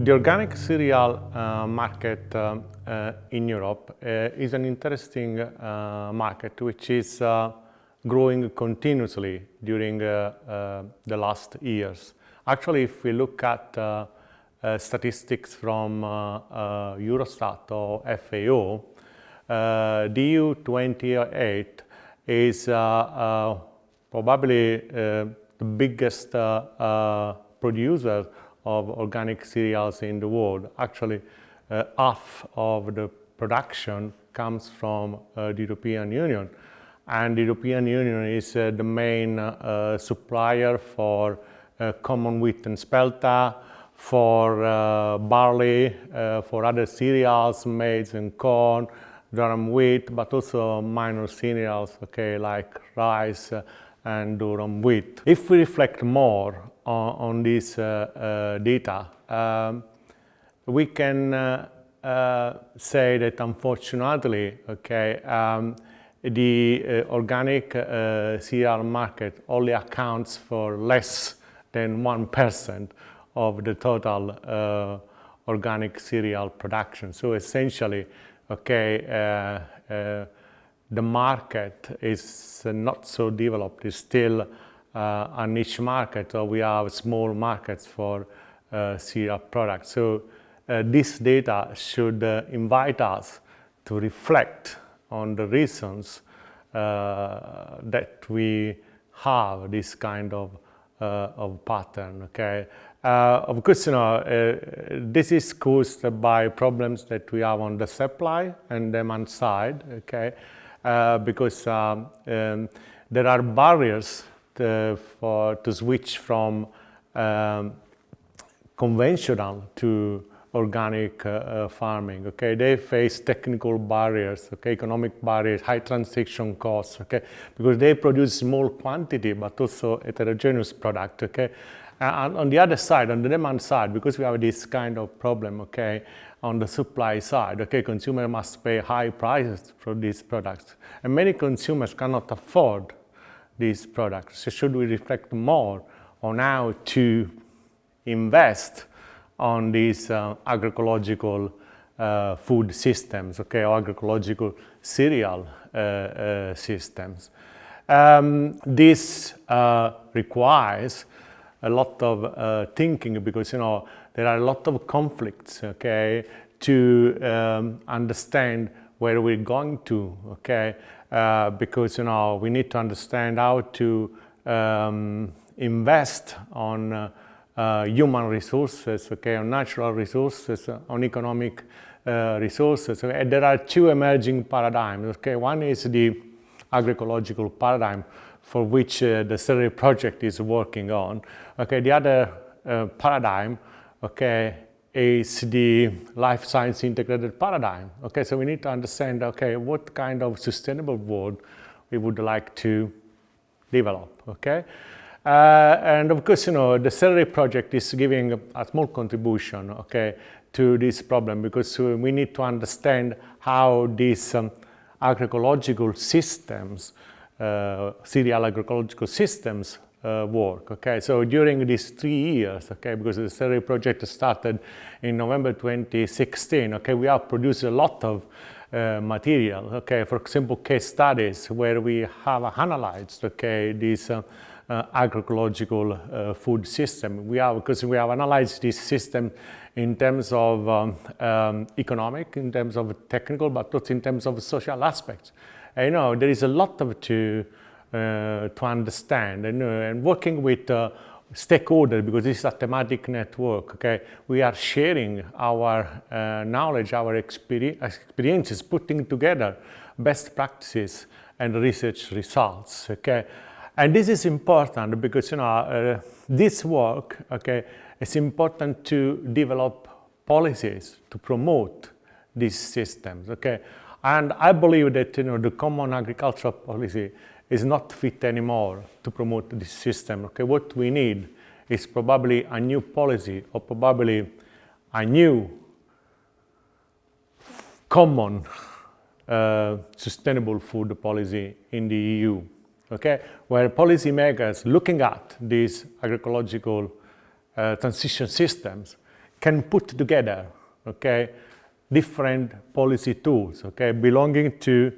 The organic cereal market in Europe is an interesting market which is growing continuously during the last years. Actually, if we look at statistics from Eurostat or FAO, the EU 28 is probably the biggest producer of organic cereals in the world. Actually, half of the production comes from the European Union, and the European Union is the main supplier for common wheat and spelta, for barley, for other cereals, maize and corn, durum wheat, but also minor cereals, okay, like rice and durum wheat. If we reflect more on this data, we can say that unfortunately, okay, the organic cereal market only accounts for less than 1% of the total organic cereal production. So essentially, okay, the market is not so developed. It's still a niche market, or we have small markets for cereal products. So this data should invite us to reflect on the reasons that we have this kind of pattern. Okay, of course, you know, this is caused by problems that we have on the supply and demand side. Okay, because there are barriers to switch from conventional to organic farming. Okay, they face technical barriers, okay, economic barriers, high transaction costs, okay, because they produce small quantity but also heterogeneous product. Okay, and on the other side, on the demand side, because we have this kind of problem, okay, on the supply side, okay, consumers must pay high prices for these products, and many consumers cannot afford these products. So should we reflect more on how to invest on these agroecological food systems, okay, or agroecological cereal systems? This requires a lot of thinking, because, you know, there are a lot of conflicts, okay, to understand where we're going to, okay, because, you know, we need to understand how to invest on human resources, okay, on natural resources, on economic resources. Okay? There are two emerging paradigms. Okay, one is the agroecological paradigm, for which the Cerere project is working on. Okay, the other paradigm, okay, is the life science integrated paradigm. Okay, so we need to understand, okay, what kind of sustainable world we would like to develop. Okay. And of course, you know, the Cerere project is giving a small contribution, okay, to this problem, because we need to understand how these agroecological systems, cereal agroecological systems work. Okay, so during these 3 years, okay, because the Cerere project started in November 2016, okay, we have produced a lot of material. Okay, for example, case studies where we have analyzed, okay, these agroecological food system. Because we have analyzed this system in terms of economic, in terms of technical, but also in terms of social aspects. And, you know, there is a lot of to understand, and working with stakeholders, because this is a thematic network. Okay, we are sharing our knowledge, our experiences, putting together best practices and research results. Okay. And this is important because, you know, this work, okay, it's important to develop policies to promote these systems, okay? And I believe that, you know, the common agricultural policy is not fit anymore to promote this system, okay? What we need is probably a new policy, or probably a new common sustainable food policy in the EU. Okay, where policymakers looking at these agroecological transition systems can put together, okay, different policy tools, okay, belonging to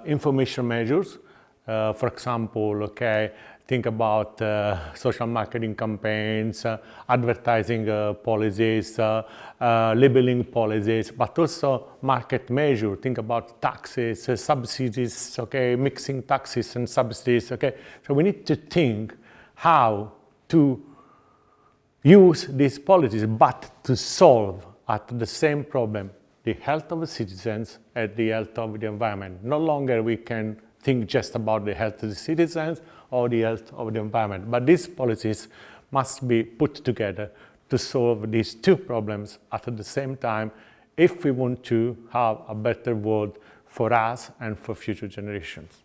information measures. For example, okay, think about social marketing campaigns, advertising policies, labeling policies, but also market measure. Think about taxes, subsidies, okay, mixing taxes and subsidies, okay. So we need to think how to use these policies, but to solve at the same problem, the health of the citizens and the health of the environment. No longer we can think just about the health of the citizens or the health of the environment, but these policies must be put together to solve these two problems at the same time if we want to have a better world for us and for future generations.